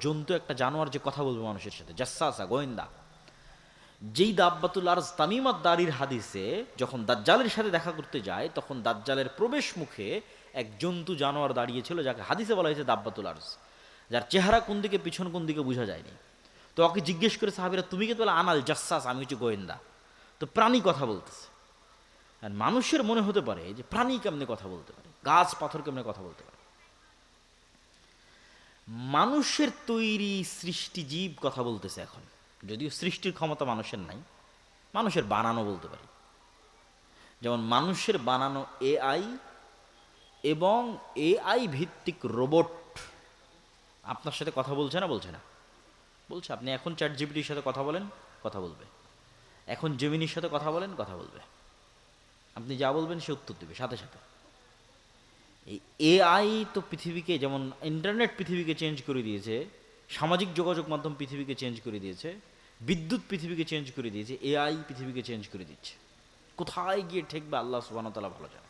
জন্তু, একটা জানোয়ার যে কথা বলবে মানুষের সাথে, জাসাসা, গোয়েন্দা। যেই দাব্বাতুল আরজ তামিমাত দারির হাদিসে যখন দাজ্জালের সাথে দেখা করতে যায়, তখন দাজ্জালের প্রবেশ মুখে এক জন্তু জানোয়ার দাঁড়িয়েছিল, যাকে হাদিসে বলা হয়েছে দাব্বাতুল আরজ, যার চেহারা কোন দিকে পিছন কোন দিকে বোঝা যায়নি। তো ওকে জিজ্ঞেস করে সাহাবীরা, তুমি কি বলে? আনাল জাসাস, আমি হচ্ছে গোয়েন্দা। তো প্রাণী কথা বলতেছে। আর মানুষের মনে হতে পারে যে প্রাণী কেমনে কথা বলতে পারে, গাছ পাথর কেমনে কথা বলতে পারে। মানুষের তৈরি সৃষ্টি জীব কথা বলতেছে এখন, যদিও সৃষ্টির ক্ষমতা মানুষের নাই, মানুষের বানানো বলতে পারি। যেমন মানুষের বানানো এআই এবং এআই ভিত্তিক রোবট আপনার সাথে কথা বলছে না? বলছে না? বলছে। আপনি এখন চ্যাট জিপিটির সাথে কথা বলেন, কথা বলবে। এখন জেমিনির সাথে কথা বলেন, কথা বলবে। আপনি যা বলবেন সে উত্তর দেবে সাথে সাথে। এই এআই তো পৃথিবীকে, যেমন ইন্টারনেট পৃথিবীকে চেঞ্জ করে দিয়েছে, সামাজিক যোগাযোগ মাধ্যম পৃথিবীকে চেঞ্জ করে দিয়েছে, বিদ্যুৎ পৃথিবীকে চেঞ্জ করে দিয়েছে, এআই পৃথিবীকে চেঞ্জ করে দিচ্ছে। কোথায় গিয়ে ঠেকবে আল্লাহ সুবহানাহু ওয়া তাআলা ভালো জানে।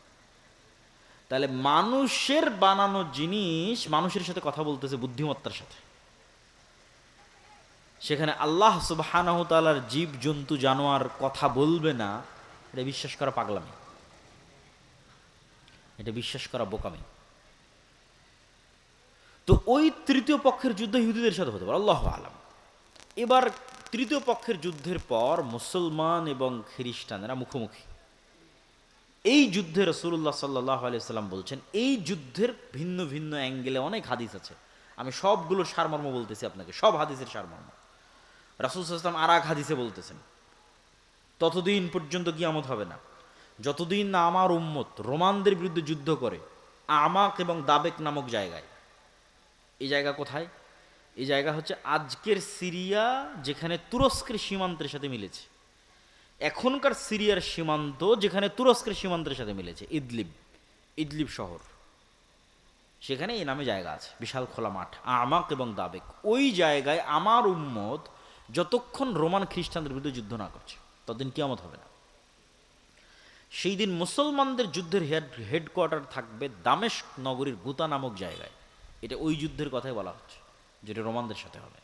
তাহলে মানুষের বানানো জিনিস মানুষের সাথে কথা বলতেছে বুদ্ধিমত্তার সাথে, সেখানে আল্লাহ সুবহানাহু ওয়া তাআলার জীব জন্তু জানোয়ার কথা বলবে না, এটা বিশ্বাস করা পাগলামি, এটা বিশ্বাস করা বোকামি। তো ওই তৃতীয় পক্ষের যুদ্ধ ইহুদিদের সাথে হতে পারে, আল্লাহু আলাম। এবার তৃতীয় পক্ষের যুদ্ধের পর মুসলমান এবং খ্রিস্টানেরা মুখোমুখি। এই যুদ্ধে রাসূলুল্লাহ সাল্লাল্লাহু আলাইহি সাল্লাম বলছেন, এই যুদ্ধের ভিন্ন ভিন্ন অ্যাঙ্গেলে অনেক হাদিস আছে, আমি সবগুলোর সারমর্ম বলতেছি আপনাকে, সব হাদিসের সারমর্ম। রাসূল সাল্লাল্লাহু আলাইহি ওয়াসাল্লাম আর এক হাদিসে বলতেছেন, ততদিন পর্যন্ত কিয়ামত হবে না যতদিন না আমার উম্মত রোমানদের বিরুদ্ধে যুদ্ধ করে আমাক এবং দাবেক নামক জায়গায়। এই জায়গা কোথায়? এই জায়গা হচ্ছে আজকের সিরিয়া, যেখানে তুরস্কের সীমান্তের সাথে মিলেছে। এখনকার সিরিয়ার সীমান্ত যেখানে তুরস্কের সীমান্তের সাথে মিলেছে, ইদলিব, ইদলিব শহর, সেখানে এই নামে জায়গা আছে, বিশাল খোলা মাঠ, আমাক এবং দাবেক। ওই জায়গায় আমার উম্মত যতক্ষণ রোমান খ্রিস্টানদের বিরুদ্ধে যুদ্ধ না করছে ততদিন কিয়ামত হবে না। সেই দিন মুসলমানদের যুদ্ধের হেডকোয়ার্টার থাকবে দামেস্ক নগরীর গুতা নামক জায়গায়। এটা ওই যুদ্ধের কথাই বলা হচ্ছে, যেটা রোমানদের সাথে হবে।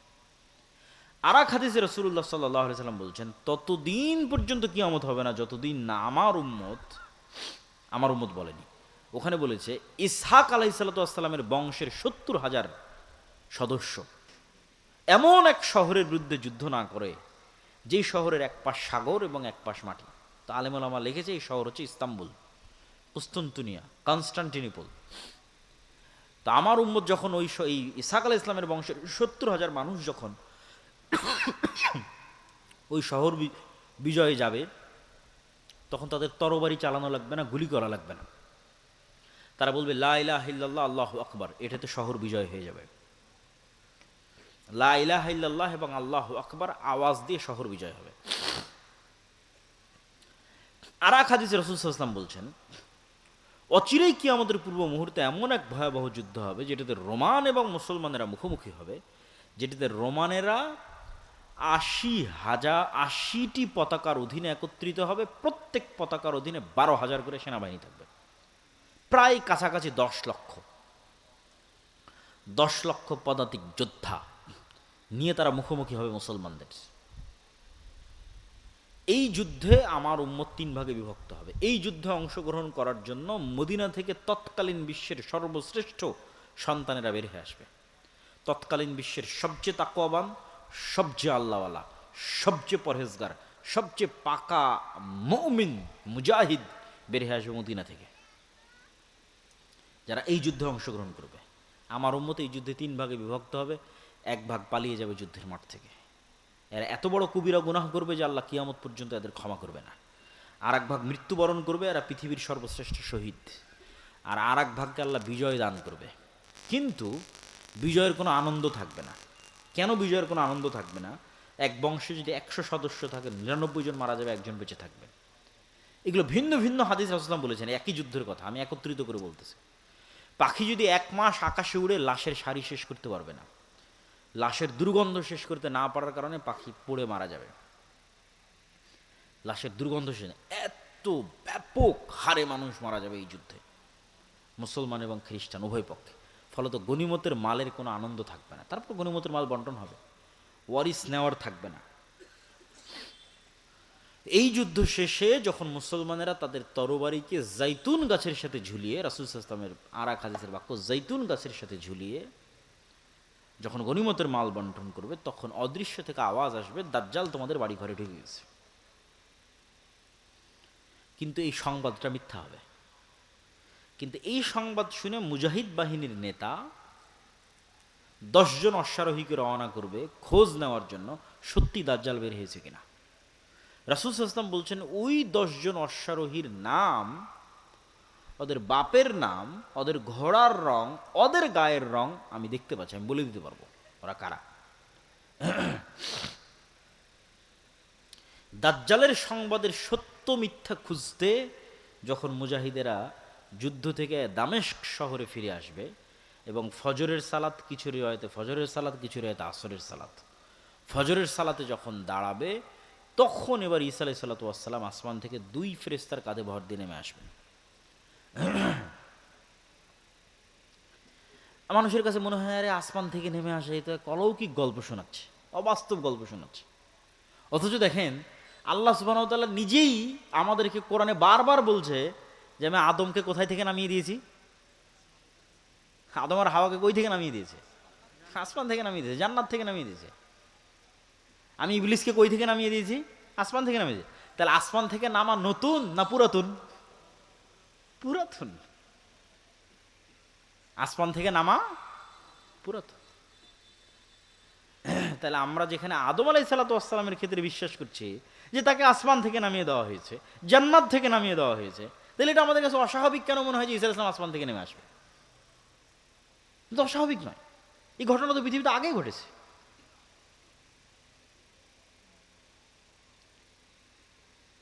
আর এক হাদিসে রাসূলুল্লাহ সাল্লাল্লাহু আলাইহি সাল্লাম বলছেন, ততদিন পর্যন্ত কিয়ামত হবে না যতদিন না আমার উম্মত বলেনি, ওখানে বলেছে ইসহাক আলাইহিসসালাতু ওয়াসসালামের বংশের ৭০,০০০ সদস্য এমন এক শহরের বিরুদ্ধে যুদ্ধ না করে, যেই শহরের এক পাশ সাগর এবং এক পাশ মাটি। তো আলেম ওলামা লিখেছে এই শহর হচ্ছে ইস্তাম্বুল, কুস্তুনতুনিয়া, কনস্টান্টিনোপল। তা আমার উম্মত যখন এই ইসহাক আলাইহিস সালামের বংশের ৭০,০০০ মানুষ যখন ওই শহর বিজয়ে যাবে, তখন তাদের তরবারি চালানো লাগবে না, গুলি করা লাগবে না। তারা বলবে লা ইলাহা ইল্লাল্লাহ আল্লাহু আকবার, এটাতে শহর বিজয় হয়ে যাবে। লা ইলাহা ইল্লাল্লাহ এবং আল্লাহু আকবার আওয়াজ দিয়ে শহর বিজয় হবে। আর এক হাদিসে রাসূল সাল্লাল্লাহু আলাইহি ওয়াসাল্লাম বলছেন, অচিরেই কিয়ামতের পূর্ব মুহূর্তে এমন এক ভয়াবহ যুদ্ধ হবে যেটাতে রোমান এবং মুসলমানেরা মুখোমুখি হবে, যেটাতে রোমানেরা ৮০টি পতাকার অধীনে একত্রিত হবে, প্রত্যেক পতাকার অধীনে ১২,০০০ করে সেনাবাহিনী থাকবে, প্রায় কাছাকাছি ১০ লক্ষ পদাতিক যোদ্ধা নিয়ে তারা মুখোমুখি হবে মুসলমানদের। এই যুদ্ধে আমার উম্মত ৩ ভাগে বিভক্ত হবে। এই যুদ্ধে অংশগ্রহণ করার জন্য মদিনা থেকে তৎকালীন বিশ্বের সর্বশ্রেষ্ঠ সন্তানেরা বের হয়ে আসবে। তৎকালীন বিশ্বের সবচেয়ে তাকওয়াবান, সবচেয়ে আল্লাহওয়ালা, সবচেয়ে পরহেজগার, সবচেয়ে পাকা মুমিন মুজাহিদ বের হয়ে আসবে মদিনা থেকে, যারা এই যুদ্ধে অংশগ্রহণ করবে। আমার উম্মত এই যুদ্ধে ৩ ভাগে বিভক্ত হবে। এক ভাগ পালিয়ে যাবে যুদ্ধের মাঠ থেকে, এরা এত বড় কবিরা গুনাহ করবে যে আল্লাহ কিয়ামত পর্যন্ত এদের ক্ষমা করবে না। আর এক ভাগ মৃত্যুবরণ করবে, এরা পৃথিবীর সর্বশ্রেষ্ঠ শহীদ। আর এক ভাগকে আল্লাহ বিজয় দান করবে, কিন্তু বিজয়ের কোনো আনন্দ থাকবে না। কেন বিজয়ের কোনো আনন্দ থাকবে না? এক বংশে যদি ১০০ সদস্য থাকে, ৯৯ জন মারা যাবে, একজন বেঁচে থাকবে। এগুলো ভিন্ন ভিন্ন হাদিস রাসূলুল্লাহ বলেছেন, একই যুদ্ধের কথা আমি একত্রিত করে বলতেছি। পাখি যদি ১ মাস আকাশে উড়ে লাশের সারি শেষ করতে পারবে না, লাশের দুর্গন্ধ শেষ করতে না পারার কারণে পাখি পড়ে মারা যাবে। লাশের দুর্গন্ধ শেষ, এত ব্যাপক হারে মানুষ মারা যাবে এই যুদ্ধে, মুসলমান এবং খ্রিস্টান উভয় পক্ষে। ফলত গনিমতের মালের কোনো আনন্দ থাকবে না। তারপর গনিমতের মাল বন্টন হবে, ওয়ারিস নেওয়ার থাকবে না। এই যুদ্ধ শেষে যখন মুসলমানেরা তাদের তরবারিকে জাইতুন গাছের সাথে ঝুলিয়ে, রাসূল সাল্লাল্লাহু আলাইহি ওয়াসাল্লামের আর এক হাদিসের বাক্য, জাইতুন গাছের সাথে ঝুলিয়ে যখন গনিমতের মাল বন্টন করবে, তখন অদৃশ্য থেকে আওয়াজ আসবে, দাজ্জাল তোমাদের বাড়ি ঘরে ঢুকে গেছে। কিন্তু এই সংবাদটা মিথ্যা হবে। কিন্তু এই সংবাদ শুনে মুজাহিদ বাহিনীর নেতা 10 জন অশ্বারোহীকে রওনা করবে খোঁজ নেওয়ার জন্য সত্যি দাজ্জাল বের হয়েছে কিনা। রাসূল সাল্লাল্লাহু আলাইহি ওয়াসাল্লাম বলছেন, ওই 10 জন অশ্বারোহীর নাম, ওদের বাপের নাম, ওদের ঘোড়ার রং, ওদের গায়ের রং আমি দেখতে পাচ্ছি, আমি বলে দিতে পারবো ওরা কারা। দাজ্জালের সংবাদের সত্য মিথ্যা খুঁজতে যখন মুজাহিদেরা যুদ্ধ থেকে দামেস্ক শহরে ফিরে আসবে, এবং ফজরের সালাত কিছু রিওয়ায়েতে ফজরের সালাত, কিছু রিওয়ায়েতে আসরের সালাত, ফজরের সালাতে যখন দাঁড়াবে, তখন এবার ঈসা আলাইহিস সালাতু ওয়াস সালাম আসমান থেকে 2 ফেরেশতার কাঁধে ভর দিয়ে নেমে আসবেন। মানুষের কাছে মনে হয়, আরে আসমান থেকে নেমে আসে, এটা অলৌকিক গল্প শোনাচ্ছে, অবাস্তব গল্প শোনাচ্ছে। অথচ দেখেন, আল্লাহ সুবহানাহু ওয়া তাআলা নিজেই আমাদেরকে কোরআনে বারবার বলছে যে আমি আদমকে কোথায় থেকে নামিয়ে দিয়েছি? আদম আর হাওয়াকে কই থেকে নামিয়ে দিয়েছে? আসমান থেকে নামিয়ে দিয়েছে, জান্নাত থেকে নামিয়ে দিয়েছে। আমি ইবলিসকে কই থেকে নামিয়ে দিয়েছি? আসমান থেকে নামিয়ে দিয়েছি। তাহলে আসমান থেকে নামা নতুন না পুরাতন? পুরাতন। আসমান থেকে নামা পুরাতন। তাহলে আমরা যেখানে আদম আলাইহিস সালাতু ওয়াস সালামের ক্ষেত্রে বিশ্বাস করছি যে তাকে আসমান থেকে নামিয়ে দেওয়া হয়েছে, জান্নাত থেকে নামিয়ে দেওয়া হয়েছে, তাহলে এটা আমাদের কাছে অস্বাভাবিক কেন মনে হয় যে ঈসা আলাইহিস সালাম আসমান থেকে নেমে আসবে? কিন্তু অস্বাভাবিক নয়, এই ঘটনা তো পৃথিবীতে আগেই ঘটেছে।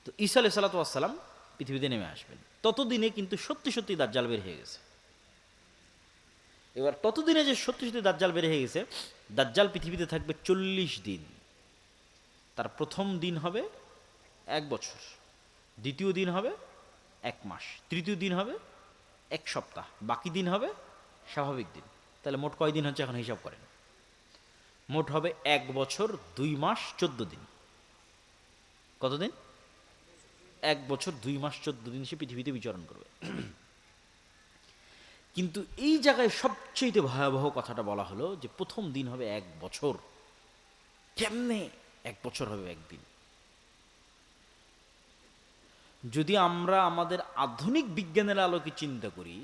তো ঈসা আলাইহিস সালাতু ওয়াস সালাম পৃথিবীতে নেমে আসবেন, ততদিনে কিন্তু সত্যি সত্যি দাজ্জাল বের হয়ে গেছে। এবার ততদিনে যে সত্যি সত্যি দাজ্জাল বের হয়ে গেছে, দাজ্জাল পৃথিবীতে থাকবে 40 দিন। তার প্রথম দিন হবে 1 বছর, দ্বিতীয় দিন হবে 1 মাস, তৃতীয় দিন হবে 1 সপ্তাহ, বাকি দিন হবে স্বাভাবিক দিন। তাহলে মোট কয় দিন হচ্ছে এখন হিসাব করেন? মোট হবে 1 বছর 2 মাস 14 দিন। কতদিন? 1 বছর 2 মাস 14 দিন সে পৃথিবীতে বিচরণ করবে। কিন্তু এই জায়গায় সবচেয়ে ভয়াবহ কথাটা বলা হলো যে প্রথম দিন হবে 1 বছর। কেমনে 1 বছর হবে একদিন? যদি আমরা আমাদের আধুনিক বিজ্ঞানের আলোকে চিন্তা করি,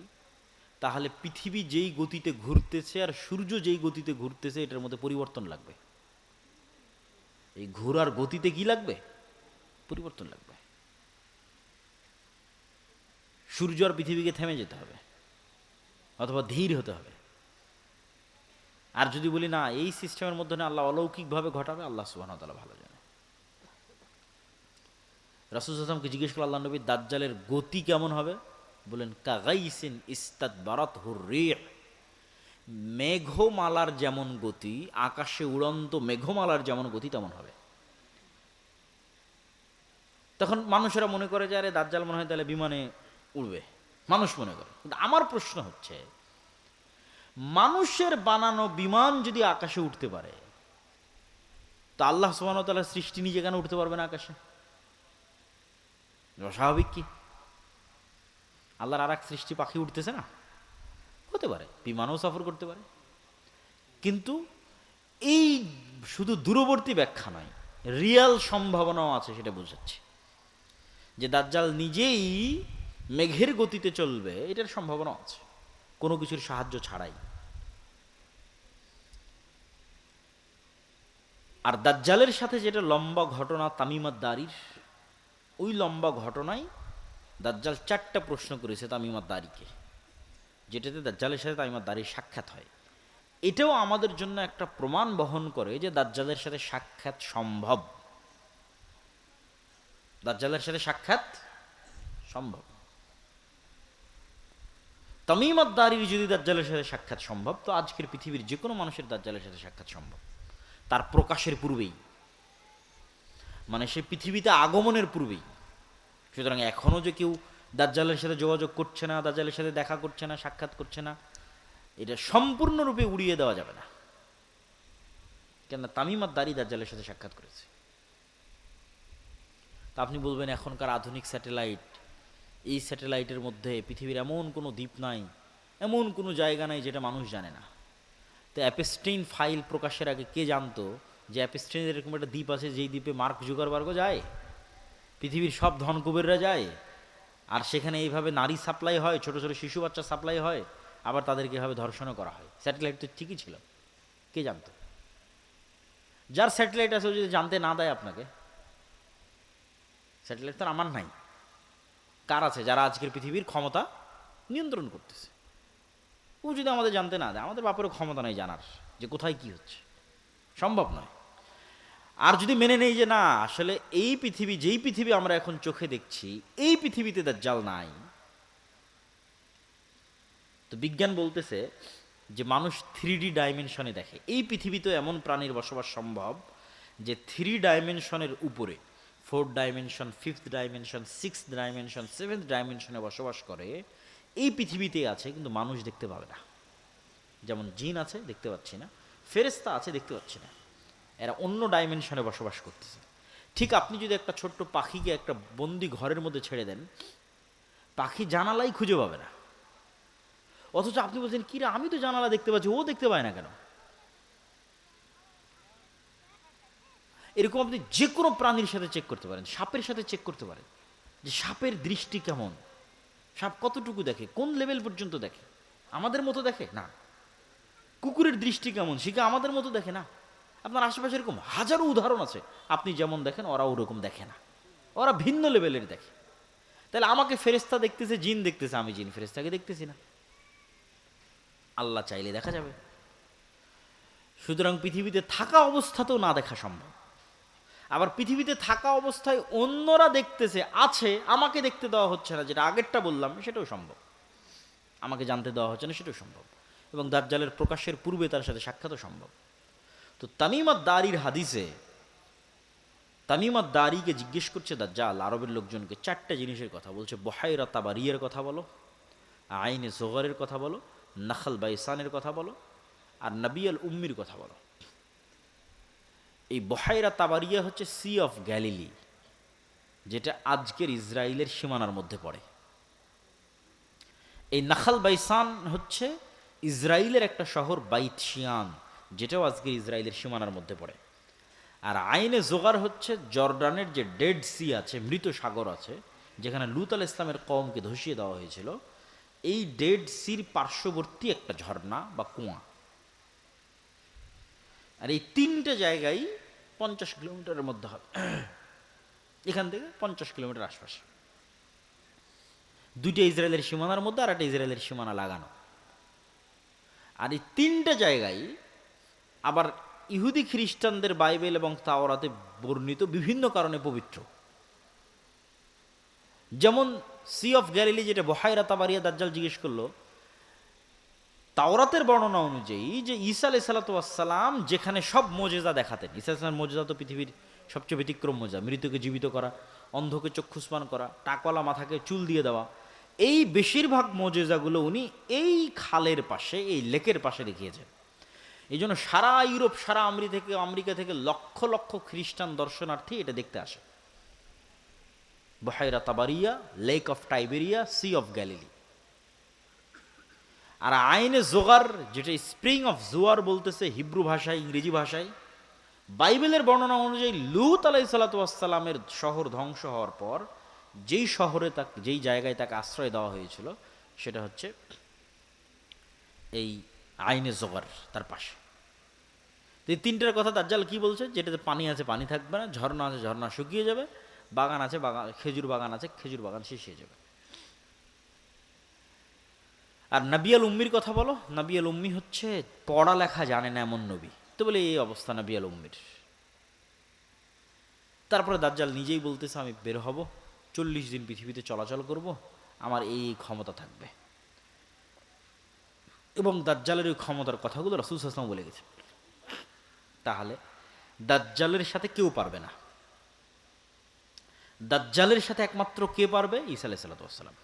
তাহলে পৃথিবী যেই গতিতে ঘুরতেছে আর সূর্য যেই গতিতে ঘুরতেছে, এটার মধ্যে পরিবর্তন লাগবে। এই ঘোরার গতিতে কি লাগবে? পরিবর্তন লাগবে। সূর্য আর পৃথিবীকে থেমে যেতে হবে, অথবা ধীর হতে হবে। আর যদি বলি না, এই সিস্টেমের মধ্যে না আল্লাহ অলৌকিকভাবে ঘটাবে, আল্লাহ সুবহানাহু ওয়া তাআলা ভালো জানে। রাসূল সাল্লাল্লাহু আলাইহি ওয়াসাল্লামকে জিজ্ঞেস করল, আল্লাহ নবী, দাজ্জালের গতি কেমন হবে? বলেন, কাগাইসিন ইস্তাদবারাতহুর রিহ, মেঘমালার যেমন গতি, আকাশে উড়ন্ত মেঘমালার যেমন গতি তেমন হবে। তখন মানুষেরা মনে করে যে আরে দাজ্জাল মনে হয় তাহলে বিমানে উড়বে, মানুষ মনে করে। কিন্তু আমার প্রশ্ন হচ্ছে, মানুষের বানানো বিমান যদি আকাশে উঠতে পারে, তো আল্লাহ সুবহানাহু ওয়া তাআলার সৃষ্টি নিজে কেন উঠতে পারবে না আকাশে? অস্বাভাবিক কি? আল্লাহর আর এক সৃষ্টি পাখি উঠতেছে না? হতে পারে, বিমানও সফর করতে পারে। কিন্তু এই শুধু দূরবর্তী ব্যাখ্যা নয়, রিয়াল সম্ভাবনাও আছে, সেটা বোঝাচ্ছে যে দাজ্জাল নিজেই মেঘের গতিতে চলবে, এটার সম্ভাবনা আছে কোনো কিছুর সাহায্য ছাড়াই। আর দাজ্জালের সাথে যেটা লম্বা ঘটনা তামিম আদ-দারির, ওই লম্বা ঘটনায় দাজ্জাল 4টা প্রশ্ন করেছে তামিম আদ-দারিকে, যেটাতে দাজ্জালের সাথে তামিম আদ-দারির সাক্ষাৎ হয়। এটাও আমাদের জন্য একটা প্রমাণ বহন করে যে দাজ্জালের সাথে সাক্ষাৎ সম্ভব। দাজ্জালের সাথে সাক্ষাৎ সম্ভব। তামিম আদ-দারির যদি দাজ্জালের সাথে সাক্ষাৎ সম্ভব, তো আজকের পৃথিবীর যে কোনো মানুষের দাজ্জালের সাথে সাক্ষাৎ সম্ভব, তার প্রকাশের পূর্বেই, মানে সে পৃথিবীতে আগমনের পূর্বেই। সুতরাং এখনও যে কেউ দাজ্জালের সাথে যোগাযোগ করছে না, দাজ্জালের সাথে দেখা করছে না, সাক্ষাৎ করছে না, এটা সম্পূর্ণরূপে উড়িয়ে দেওয়া যাবে না। কেন তামিম আদ-দারি দাজ্জালের সাথে সাক্ষাৎ করেছে। তা আপনি বলবেন এখনকার আধুনিক স্যাটেলাইট, এই স্যাটেলাইটের মধ্যে পৃথিবীর এমন কোনো দ্বীপ নাই, এমন কোনো জায়গা নাই যেটা মানুষ জানে না। তো অ্যাপস্টেইন ফাইল প্রকাশের আগে কে জানতো যে অ্যাপস্টেইনের এরকম একটা দ্বীপ আছে যেই দ্বীপে মার্ক জুকারবার্গও যায়, পৃথিবীর সব ধনকুবেররা যায়, আর সেখানে এইভাবে নারী সাপ্লাই হয়, ছোট ছোট শিশু বাচ্চা সাপ্লাই হয়, আবার তাদেরকে এভাবে ধর্ষণও করা হয়। স্যাটেলাইট তো ঠিকই ছিল, কে জানতো? যার স্যাটেলাইট আছে ও যদি জানতে না দেয় আপনাকে, স্যাটেলাইট তো আমার নাই, কার আছে? যারা আজকের পৃথিবীর ক্ষমতা নিয়ন্ত্রণ করতেছে। ও যদি আমাদের জানতে না দেয়, আমাদের বাপেরও ক্ষমতা নাই জানার যে কোথায় কি হচ্ছে, সম্ভব নয়। আর যদি মেনে নেই যে না, আসলে এই পৃথিবী, যেই পৃথিবী আমরা এখন চোখে দেখছি, এই পৃথিবীতে দাজ্জাল নাই, তো বিজ্ঞান বলতেছে যে মানুষ 3D ডাইমেনশনে দেখে। এই পৃথিবীতে এমন প্রাণীর বসবাস সম্ভব যে 3 ডাইমেনশনের উপরে, 4th dimension, 5th dimension, 6th dimension, 7th ডাইমেনশনে বসবাস করে। এই পৃথিবীতে আছে, কিন্তু মানুষ দেখতে পাবে না। যেমন জিন আছে, দেখতে পাচ্ছি না, ফেরেশতা আছে, দেখতে পাচ্ছি না, এরা অন্য ডাইমেনশনে বসবাস করতেছে। ঠিক আপনি যদি একটা ছোট্ট পাখিকে একটা বন্দি ঘরের মধ্যে ছেড়ে দেন, পাখি জানালাই খুঁজে পাবে না। অথচ আপনি বলছেন কিরা, আমি তো জানালা দেখতে পাচ্ছি, ও দেখতে পায় না কেন? এরকম আপনি যে কোনো প্রাণীর সাথে চেক করতে পারেন, সাপের সাথে চেক করতে পারেন যে সাপের দৃষ্টি কেমন, সাপ কতটুকু দেখে, কোন লেভেল পর্যন্ত দেখে, আমাদের মতো দেখে না। কুকুরের দৃষ্টি কেমন, সে কি আমাদের মতো দেখে না। আপনার আশেপাশে এরকম হাজারো উদাহরণ আছে, আপনি যেমন দেখেন ওরা ওরকম দেখে না, ওরা ভিন্ন লেভেলের দেখে। তাহলে আমাকে ফেরেশতা দেখতেছে, জিন দেখতেছে, আমি জিন ফেরেশতাকে দেখতেছি না। আল্লাহ চাইলে দেখা যাবে। সুতরাং পৃথিবীতে থাকা অবস্থাতেও না দেখা সম্ভব। আবার পৃথিবীতে থাকা অবস্থায় অন্যরা দেখতেছে, আছে, আমাকে দেখতে দেওয়া হচ্ছে না, যেটা আগেরটা বললাম সেটাও সম্ভব। আমাকে জানতে দেওয়া হচ্ছে না, সেটাও সম্ভব। এবং দাজ্জালের প্রকাশের পূর্বে তার সাথে সাক্ষাৎও সম্ভব। তো তামিম আদ-দারির হাদিসে তামিম আদ-দারিকে জিজ্ঞেস করছে দাজ্জাল আরবের লোকজনকে 4টা জিনিসের কথা বলছে। বহাইরা তাবারিয়ার কথা বলো, আইনে জোগারের কথা বলো, নাখাল বাইসানের কথা বলো, আর নবী আল উম্মির কথা বলো। এই বহাইরা তাবারিয়া হচ্ছে সি অফ গ্যালিলি, যেটা আজকের ইসরায়েলের সীমানার মধ্যে পড়ে। এই নাখাল বাইসান হচ্ছে ইসরায়েলের একটা শহর, বাইত শিয়ান, যেটাও আজকের ইসরায়েলের সীমানার মধ্যে পড়ে। আর আইনে জোগার হচ্ছে জর্ডানের যে ডেড সি আছে, মৃত সাগর আছে, যেখানে লূত আলাইহিস সালামের কওমকে ধসিয়ে দেওয়া হয়েছিল, এই ডেড সির পার্শ্ববর্তী একটা ঝর্ণা বা কুয়া। আর এই 3টে জায়গায় 50 কিলোমিটারের মধ্যে হবে, এখান থেকে 50 কিলোমিটার আশপাশে। 2টা ইসরায়েলের সীমানার মধ্যে, আর একটা ইসরায়েলের সীমানা লাগানো। আর এই 3টে জায়গায় আবার ইহুদি খ্রিস্টানদের বাইবেল এবং তাওরাতে বর্ণিত বিভিন্ন কারণে পবিত্র। যেমন সি অফ গ্যালিলি, যেটা বহাইরা তাবারিয়া দাজ্জাল জিজ্ঞেস করলো, তাওরাতের বর্ণনা অনুযায়ী যে ঈসা আলাইহিস সালাতু ওয়াস সালাম যেখানে সব মোজেজা দেখাতেন, ঈসা আলাইহিস সালামের মোজেজা তো পৃথিবীর সবচেয়ে ব্যতিক্রম মোজেজা, মৃতকে জীবিত করা, অন্ধকে চক্ষুস্পান করা, টাকওয়ালা মাথাকে চুল দিয়ে দেওয়া, এই বেশিরভাগ মোজেজাগুলো উনি এই খালের পাশে, এই লেকের পাশে দেখিয়েছেন। এই জন্য সারা ইউরোপ, সারা আমেরিকা থেকে লক্ষ লক্ষ খ্রিস্টান দর্শনার্থী এটা দেখতে আসে। বহাইরা তাবারিয়া, Lake of Tiberias, Sea of Galilee. আর আইনে জোগার, যেটা স্প্রিং অফ জোয়ার বলতেছে হিব্রু ভাষায়, ইংরেজি ভাষায়, বাইবেলের বর্ণনা অনুযায়ী লূত আলাইহিস সালাতু ওয়াস সালামের শহর ধ্বংস হওয়ার পর যেই শহরে তাকে, যেই জায়গায় তাকে আশ্রয় দেওয়া হয়েছিল, সেটা হচ্ছে এই আইনে জোগার, তার পাশে। এই 3টার কথা দাজ্জাল কি বলছে? যেটাতে পানি আছে, পানি থাকবে না, ঝর্ণা আছে, ঝর্ণা শুকিয়ে যাবে, বাগান আছে, বাগান, খেজুর বাগান আছে, খেজুর বাগান শেষ হয়ে যাবে। আর নবী আল উম্মির কথা বলো, নবী আল উম্মি হচ্ছে পড়ালেখা জানে না এমন নবী। তো বলে এই অবস্থা নবী আল উম্মির। তারপরে দাজ্জাল নিজেই বলতেছে আমি বের হব, 40 দিন পৃথিবীতে চলাচল করব, আমার এই ক্ষমতা থাকবে। এবং দাজ্জালের ওই ক্ষমতার কথাগুলো রাসূল সাল্লাল্লাহু আলাইহি ওয়াসাল্লাম বলে গেছে। তাহলে দাজ্জালের সাথে কেউ পারবে না। দাজ্জালের সাথে একমাত্র কে পারবে? ঈসা আলাইহিস সালাতু ওয়াস সালাম।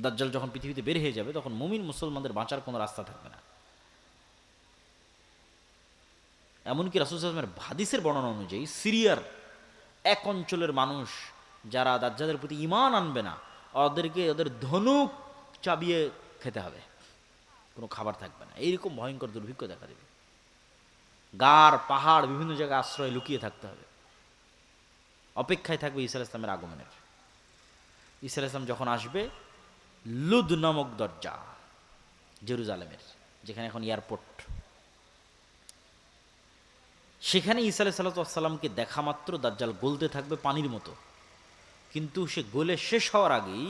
দাজ্জাল যখন পৃথিবীতে বের হয়ে যাবে তখন মুমিন মুসলমানদের বাঁচার কোনো রাস্তা থাকবে না। এমনকি রাসূল সাল্লাল্লাহু আলাইহি ওয়াসাল্লামের হাদিসের বর্ণনা অনুযায়ী সিরিয়ার এক অঞ্চলের মানুষ যারা দাজ্জালের প্রতি ঈমান আনবে না, ওদের ধনুক চাবিয়ে খেতে হবে, কোনো খাবার থাকবে না। এইরকম ভয়ঙ্কর দুর্ভিক্ষ দেখা দেবে। গাড় পাহাড় বিভিন্ন জায়গায় আশ্রয় লুকিয়ে থাকতে হবে, অপেক্ষায় থাকবে ঈসা আলাইহিস সালামের আগমনের। ঈসা আলাইহিস সালাম যখন আসবে, লুদ নামক দরজা জেরুজালেমের, যেখানে এখন এয়ারপোর্ট, সেখানে ঈসা আলাইহিস সালামকে দেখা মাত্র দাজ্জাল গলতে থাকবে পানির মতো, কিন্তু সে গলে শেষ হওয়ার আগেই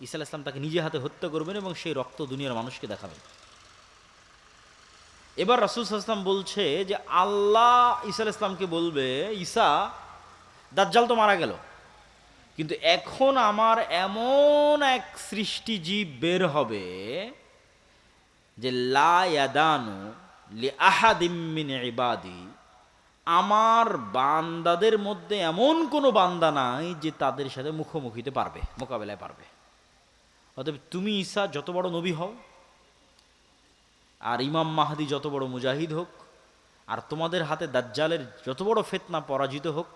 ঈসা আলাইহিস সালাম তাকে নিজে হাতে হত্যা করবেন এবং সেই রক্ত দুনিয়ার মানুষকে দেখাবেন। এবার রাসূল সাল্লাল্লাহু আলাইহি ওয়াসাল্লাম বলছে যে আল্লাহ ঈসা আলাইহিস সালামকে বলবে, ঈসা, দাজ্জাল তো মারা গেল, কিন্তু এখন আমার এমন এক সৃষ্টি জীব বের হবে যে লা ইয়াদানু লি আহাদিম মিন ইবাদি, আমার বান্দাদের মধ্যে এমন কোনো বান্দা নাই যে তাদের সাথে মুখোমুখিতে পারবে, মোকাবেলায় পারবে। অতএব তুমি ঈসা যত বড় নবী হও, আর ইমাম মাহদি যত বড় মুজাহিদ হোক, আর তোমাদের হাতে দাজ্জালের যত বড় ফিতনা পরাজিত হোক,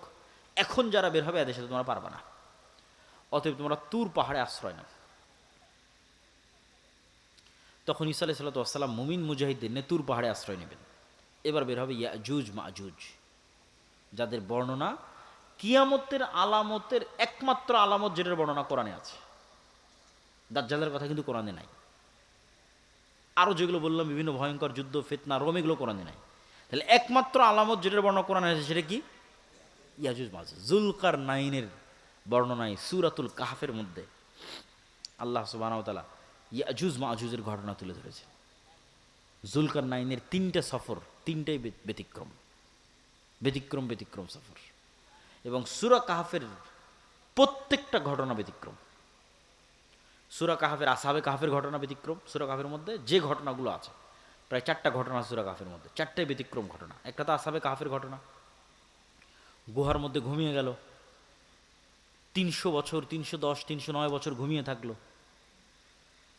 এখন যারা বের হবে এদের সাথে তোমরা পারবে না। অতএব তোমরা তুর পাহাড়ে আশ্রয় নাও। তখন ঈসা আলাইহিস সালাতু ওয়াস সালাম মুমিন মুজাহিদদের নিয়ে তুর পাহাড়ে আশ্রয় নেবেন। এবার বের হবে ইয়াজুজ মাজুজ, যাদের বর্ণনা কিয়ামতের আলামতের একমাত্র আলামত, যেটার বর্ণনা কোরআনে আছে। দাজ্জালের কথা কিন্তু কোরআনে নাই। আরও যেগুলো বললাম বিভিন্ন ভয়ঙ্কর যুদ্ধ, ফিতনা, রোম, এগুলো কোরআনে নাই। তাহলে একমাত্র আলামত যেটার বর্ণনা কোরআনে আছে সেটা কি? ইয়াজুজ মাজুজ। যুলকারনাইনের বর্ণনায় সূরাতুল কাহফের মধ্যে আল্লাহ সুবহানাহু ওয়া তাআলা ইয়াজুজ মাজুজের ঘটনা তুলে ধরেছে। যুলকারনাইনের 3টে সফর, 3টাই ব্যতিক্রম ব্যতিক্রম ব্যতিক্রম সফর, এবং সূরা কাহফের প্রত্যেকটা ঘটনা ব্যতিক্রম। সূরা কাহফের আসহাবে কাহফের ঘটনা ব্যতিক্রম। সূরা কাহফের মধ্যে যে ঘটনাগুলো আছে, প্রায় 4টা ঘটনা সূরা কাহফের মধ্যে, 4টাই ব্যতিক্রম ঘটনা। একটা তো আসহাবে কাহফের ঘটনা, গুহার মধ্যে ঘুমিয়ে গেল, 300 বছর, 310, 309 বছর ঘুমিয়ে থাকলো,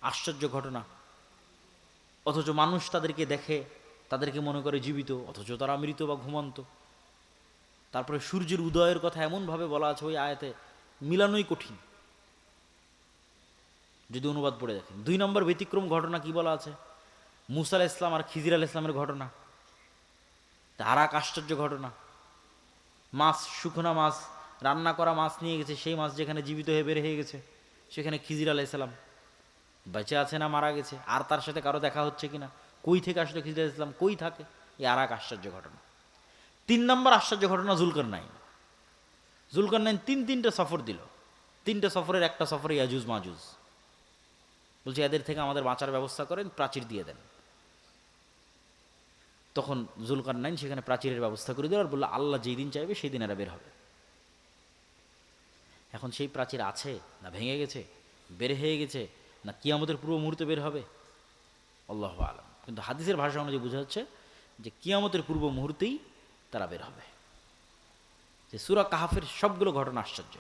আশ্চর্য ঘটনা। অথচ মানুষ তাদেরকে দেখে, তাদেরকে মনে করে জীবিত, অথচ তারা মৃত বা ঘুমন্ত। তারপরে সূর্যের উদয়ের কথা এমনভাবে বলা আছে ওই আয়াতে, মিলানোই কঠিন যদি অনুবাদ পড়ে দেখেন। 2 নম্বর ব্যতিক্রম ঘটনা কি বলা আছে? মূসা আলাইহিস সালাম আর খিজির আলাইহিস সালামের ঘটনা, আর এক আশ্চর্য ঘটনা। মাছ, শুকনা মাছ, রান্না করা মাছ নিয়ে গেছে, সেই মাছ যেখানে জীবিত হয়ে বের হয়ে গেছে, সেখানে খিজির আলাইহিস সালাম বেঁচে আছে না মারা গেছে, আর তার সাথে কারো দেখা হচ্ছে কিনা, কই থেকে আসলে খিজির আলাইহিস সালাম, কই থাকে, এই আর এক আশ্চর্য ঘটনা। 3 নম্বর আশ্চর্য ঘটনা যুলকারনাইন। যুলকারনাইন 3টে সফর দিল, 3টে সফরের একটা সফরে ইয়াজুজ মাজুজ। বলছে এদের থেকে আমাদের বাঁচার ব্যবস্থা করেন, প্রাচীর দিয়ে দেন। তখন যুলকারনাইন সেখানে প্রাচীরের ব্যবস্থা করে দিল আর বললো আল্লাহ যেই দিন চাইবে সেই দিন এরা বের হবে। এখন সেই প্রাচীর আছে না ভেঙে গেছে, বের হয়ে গেছে, না কিয়ামতের পূর্ব মুহূর্তে বের হবে, আল্লাহু আলাম। কিন্তু হাদিসের ভাষা অনুযায়ী বোঝা যাচ্ছে যে কিয়ামতের পূর্ব মুহূর্তেই তারা বের হবে। যে সূরা কাহফের সবগুলো ঘটনা আশ্চর্য।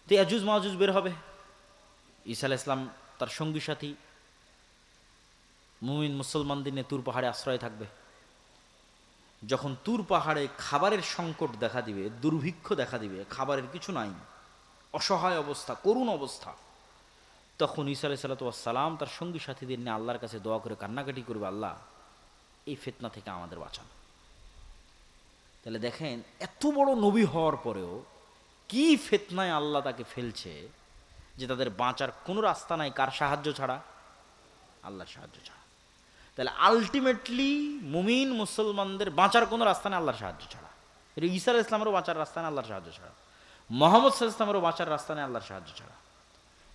তো ইয়াজুজ মাজুজ বের হবে, ঈসা আলাইহিস সালাম তার সঙ্গী সাথী মুমিন মুসলমানদের নিয়ে তুর পাহাড়ে আশ্রয় থাকবে। যখন তুর পাহাড়ে খাবারের সংকট দেখা দিবে, দুর্ভিক্ষ দেখা দিবে, খাবারের কিছু নাই, অসহায় অবস্থা, করুণ অবস্থা, তখন ঈসা আলাইহিস সালাম তার সঙ্গী সাথীদের নিয়ে আল্লাহর কাছে দোয়া করে কান্নাকাটি করবে, আল্লাহ এই ফিতনা থেকে আমাদের বাঁচান। তাহলে দেখেন এত বড় নবী হওয়ার পরেও কি ফিতনায় আল্লাহ তাকে ফেলছে যে তাদের বাঁচার কোনো রাস্তা নাই, কার সাহায্য ছাড়া? আল্লাহর সাহায্য ছাড়া। তাহলে আলটিমেটলি মুমিন মুসলমানদের বাঁচার কোনো রাস্তা নেই আল্লাহর সাহায্য ছাড়া। এটা ঈসা আলাইহিস সালামেরও বাঁচার রাস্তা নেই আল্লাহর সাহায্য ছাড়া, মুহাম্মদ সাল্লাল্লাহু আলাইহি ওয়াসাল্লামেরও বাঁচার রাস্তা নেই আল্লাহর সাহায্য ছাড়া।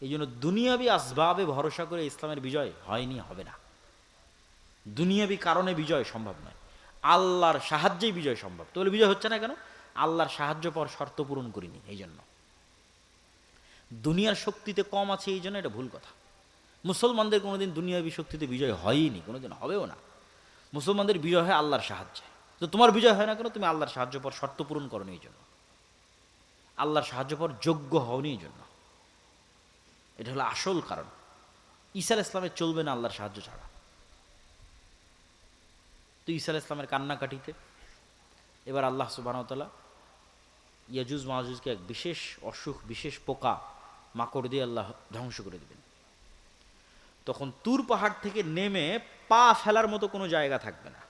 এই জন্য দুনিয়াবি আসবাবে ভরসা করে ইসলামের বিজয় হয়নি, হবে না। দুনিয়াবি কারণে বিজয় সম্ভব নয়, আল্লাহর সাহায্যেই বিজয় সম্ভব। তো বলে বিজয় হচ্ছে না কেন? আল্লাহর সাহায্য পাওয়ার শর্ত পূরণ করিনি, এই জন্য। দুনিয়ার শক্তিতে কম আছে এই জন্য, এটা ভুল কথা। মুসলমানদের কোনোদিন দুনিয়াবী শক্তিতে বিজয় হয়নি, কোনোদিন হবেও না। মুসলমানদের বিজয় হয় আল্লাহর সাহায্যে। তো তোমার বিজয় হয় না কেন? তুমি আল্লাহর সাহায্য পাওয়ার শর্ত পূরণ করো এই জন্য, আল্লাহর সাহায্য পাওয়ার যোগ্য হওনি এই জন্য। এটা হলো আসল কারণ। ঈসা আলাইহিস সালামের চলবে না আল্লাহর সাহায্য ছাড়া। তো ঈসা আলাইহিস সালামের কান্নাকাটিতে এবার আল্লাহ সুবহানাহু ওয়া তাআলা ইয়াজুজ মাজুজকে এক বিশেষ অসুখ, বিশেষ পোকা মাকড় দিয়ে আল্লাহ ধ্বংস করে দেবেন। তখন তুর পাহাড় থেকে নেমে পা ফেলার মতো কোনো জায়গা থাকবে না,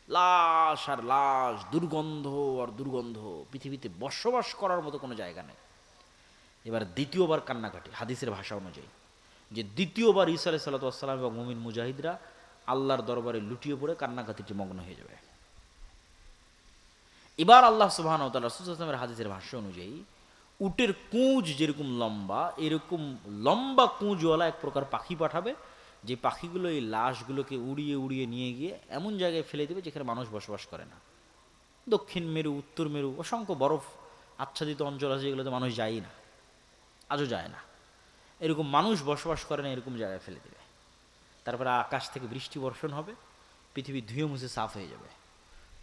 লাশ আর লাশ, দুর্গন্ধ আর দুর্গন্ধ, পৃথিবীতে বসবাস করার মতো কোনো জায়গা নেই। এবার দ্বিতীয়বার কান্নাকাটি, হাদিসের ভাষা অনুযায়ী যে দ্বিতীয়বার ঈসা আলাইহিস সালাতু ওয়াস সালাম এবং মুমিন মুজাহিদরা আল্লাহর দরবারে লুটিয়ে পড়ে কান্নাকাটিতে মগ্ন হয়ে যাবে। এবার আল্লাহ সুবহানাহু ওয়া তাআলা রাসূল সাল্লাল্লাহু আলাইহি ওয়াসাল্লামের হাদিসের ভাষ্য অনুযায়ী উটের কুঁজ যেরকম লম্বা, এরকম লম্বা কুঁজওয়ালা এক প্রকার পাখি পাঠাবে, যে পাখিগুলো এই লাশগুলোকে উড়িয়ে উড়িয়ে নিয়ে গিয়ে এমন জায়গায় ফেলে দেবে যেখানে মানুষ বসবাস করে না। দক্ষিণ মেরু, উত্তর মেরু, অসংখ্য বরফ আচ্ছাদিত অঞ্চল আছে যেগুলোতে মানুষ যায়ই না, আজও যায় না, এরকম মানুষ বসবাস করে না এরকম জায়গায় ফেলে দেবে। তারপরে আকাশ থেকে বৃষ্টি বর্ষণ হবে, পৃথিবী ধুয়ে মুছে সাফ হয়ে যাবে।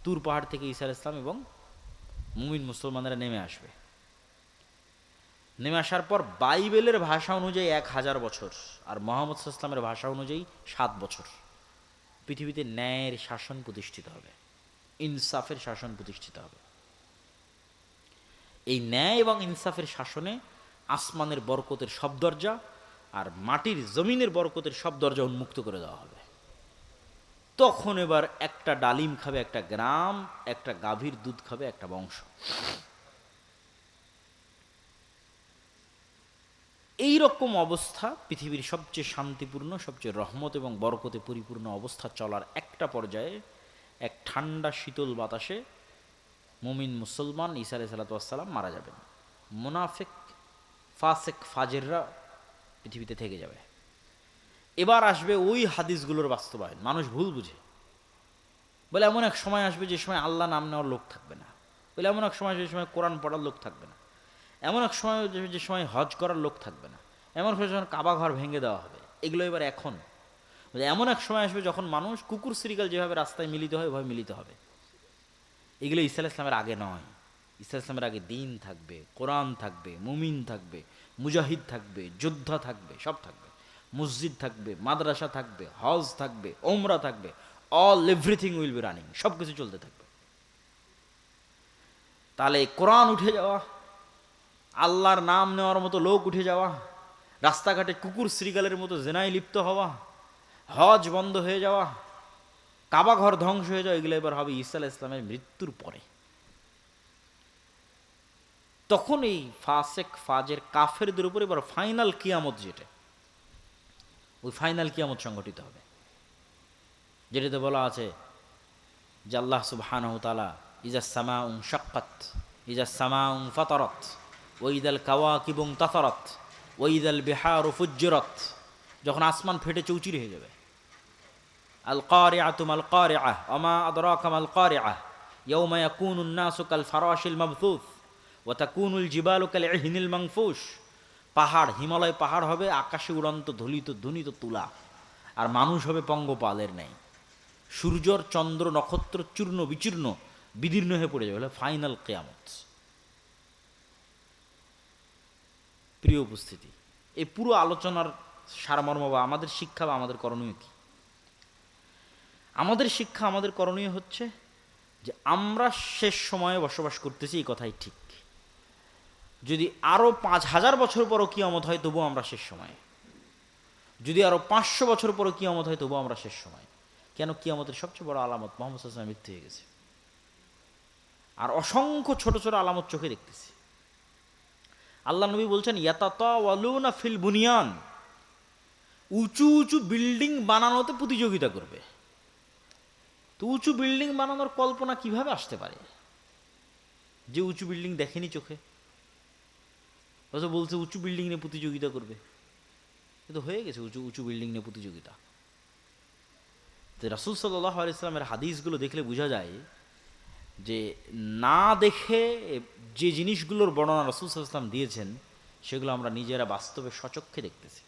তুর পাহাড় থেকে ঈসা আলাইহিস সালাম এবং মুমিন মুসলমানেরা নেমে আসবে। নেমে আসার পর বাইবেলের ভাষা অনুযায়ী 1000 বছর, আর মুহাম্মদ সাল্লাল্লাহু আলাইহি ওয়াসাল্লামের ভাষা অনুযায়ী 7 বছর পৃথিবীতে ন্যায়ের শাসন প্রতিষ্ঠিত হবে, ইনসাফের শাসন প্রতিষ্ঠিত হবে। এই ন্যায় এবং ইনসাফের শাসনে আসমানের বরকতের সব দরজা আর মাটির জমিনের বরকতের সব দরজা উন্মুক্ত করে দেওয়া হবে। তখন এবার একটা ডালিম খাবে একটা গ্রাম, একটা গাভীর দুধ খাবে একটা বংশ। এই রকম অবস্থা পৃথিবীর সবচেয়ে শান্তিপূর্ণ, সবচেয়ে রহমত এবং বরকতে পরিপূর্ণ অবস্থা চলার একটা পর্যায়ে এক ঠান্ডা শীতল বাতাসে মুমিন মুসলমান ঈসা আলাইহিস সালাতু ওয়াস সালাম মারা যাবেন। মুনাফিক, ফাসেক, ফাজেররা পৃথিবীতে থেকে যাবে। এবার আসবে ওই হাদিসগুলোর বাস্তবায়ন। মানুষ ভুল বুঝে, বলে এমন এক সময় আসবে যে সময় আল্লাহ নাম নেওয়ার লোক থাকবে না, বলে এমন এক সময় আসবে যে সময় কোরআন পড়ার লোক থাকবে না, এমন এক সময় যে সময় হজ করার লোক থাকবে না, এমন এক সময় কাবা ঘর ভেঙে দেওয়া হবে। এগুলো এবার এখন এমন এক সময় আসবে যখন মানুষ কুকুর শ্রীকাল যেভাবে রাস্তায় মিলিত হয় ওইভাবে মিলিত হবে। এগুলো ঈসা আলাইহিস সালামের আগে নয়। ঈসা আলাইহিস সালামের আগে দিন থাকবে, কোরআন থাকবে, মুমিন থাকবে, মুজাহিদ থাকবে, যোদ্ধা থাকবে, সব থাকবে, মসজিদ থাকবে, মাদ্রাসা থাকবে, হজ থাকবে, ওমরা থাকবে, all everything will be running, সব কিছু চলতে থাকবে। তাহলে কোরআন উঠে যাওয়া, আল্লাহর নাম নেওয়ার মতো লোক উঠে যাওয়া, রাস্তাঘাটে কুকুর শ্রীকালের মতো জেনায় লিপ্ত হওয়া, হজ বন্ধ হয়ে যাওয়া, কাবা ঘর ধ্বংস হয়ে যাওয়া, এগুলো এবার হবে ঈসা আলাইহিস সালামের মৃত্যুর পরে। তখন এই ফাসেক, ফাজের, কাফেরদের উপর এবার ফাইনাল কিয়ামত, যেটা ওই ফাইনাল কিয়ামত সংঘটিত হবে, যেটাতে বলা আছে যে আল্লাহ সুবহানাহু ওয়া তাআলা ইজা সামাউন শাক্কাত, ইজা সামাউন ফাতারাত, ওয়াইদাল কাওয়াকিবু ইনতাসারাত, ওয়াইদাল বিহারু ফুজ্জিরাত, যখন আসমান ফেটে চৌচির হয়ে যাবে। আল কারিআতু মাল কারিআহ ওয়া মা আদরাকা মাল কারিআহ ইয়াউমা ইয়াকুনুন নাসু কাল ফারাশিল মাবথুস ওয়া তাকুনুল জিবালু কাল ইহনিল মানফুশ। পাহাড়, হিমালয় পাহাড় হবে আকাশে উড়ন্ত ধুলিত ধুনিত তুলা, আর মানুষ হবে পঙ্গপালের ন্যায়। সূর্যর, চন্দ্র, নক্ষত্র চূর্ণ বিচূর্ণ বিদীর্ণ হয়ে পড়ে যাবে, ফাইনাল কিয়ামত। প্রিয় উপস্থিতি, এই পুরো আলোচনার সারমর্ম বা আমাদের শিক্ষা বা আমাদের করণীয় কি? আমাদের শিক্ষা, আমাদের করণীয় হচ্ছে যে আমরা শেষ সময়ে বসবাস করতেছি, এই কথাই ঠিক। যদি আরও 5000 বছর পরও কিয়ামত হয় তবুও আমরা শেষ সময়ে, যদি আরও 500 বছর পরও কিয়ামত হয় তবুও আমরা শেষ সময়ে। কেন? কিয়ামতের সবচেয়ে বড় আলামত মুহাম্মদ সাল্লাল্লাহু আলাইহি ওয়াসাল্লাম মৃত্যু হয়ে গেছে, আর অসংখ্য ছোট ছোট আলামত চোখে দেখতেছি। আল্লাহ নবী বলছেন ইয়াতাতাওয়ালুনা ফিল বুনিয়ান, উঁচু উঁচু বিল্ডিং বানানোতে প্রতিযোগিতা করবে। তো উঁচু বিল্ডিং বানানোর কল্পনা কিভাবে আসতে পারে যে উঁচু বিল্ডিং দেখেনি চোখে? অথচ বলছে উঁচু বিল্ডিং নিয়ে প্রতিযোগিতা করবে। কিন্তু হয়ে গেছে উঁচু উঁচু বিল্ডিং নিয়ে প্রতিযোগিতা। তো রাসূল সাল্লাল্লাহু আলাইহি ওয়াসাল্লামের হাদিসগুলো দেখলে বোঝা যায় যে না দেখে যে জিনিসগুলোর বর্ণনা রাসূল সাল্লাল্লাহু আলাইহি ওয়াসাল্লাম দিয়েছেন সেগুলো আমরা নিজেরা বাস্তবে স্বচক্ষে দেখতেছি।